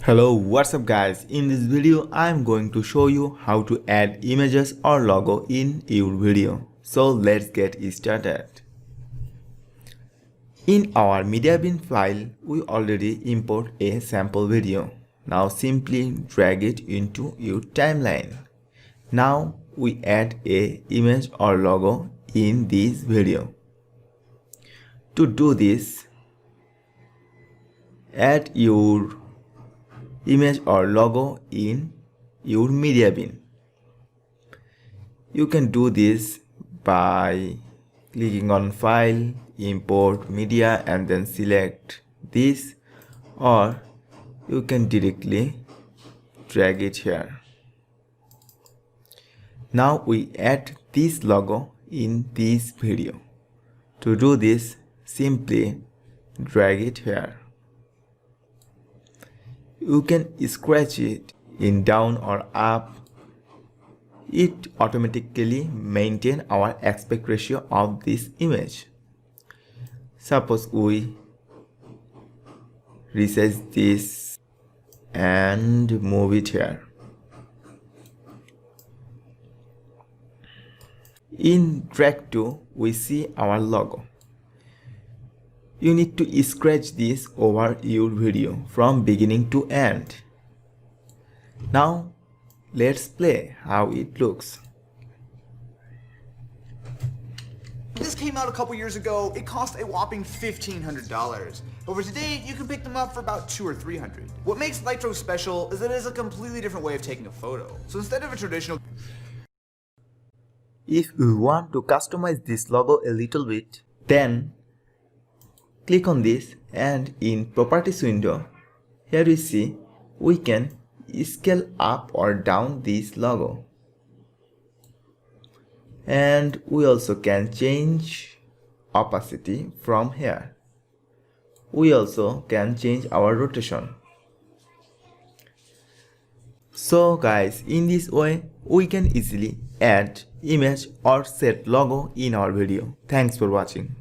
Hello, what's up guys? In this video I'm going to show you how to add images or logo in your video. So let's get started. In our media bin file we already import a sample video. Now simply drag it into your timeline. Now we add a image or logo in this video. To do this, add your image or logo in your media bin. You can do this by clicking on File, Import Media and then select this, or you can directly drag it here. Now we add this logo in this video. To do this, simply drag it here. You can scratch it in down or up. It automatically maintains our aspect ratio of this image. Suppose we resize this and move it here. In drag to, we see our logo. You need to scratch this over your video from beginning to end. Now let's play how it looks. This came out a couple years ago. It cost a whopping $1,500. Over today, you can pick them up for about $200 or $300. What makes Nitro special is that it is a completely different way of taking a photo. So instead of a traditional... If you want to customize this logo a little bit, then click on this, and in properties window, here you see we can scale up or down this logo, and we also can change opacity from here. We also can change our rotation. So guys, in this way we can easily add image or set logo in our video. Thanks for watching.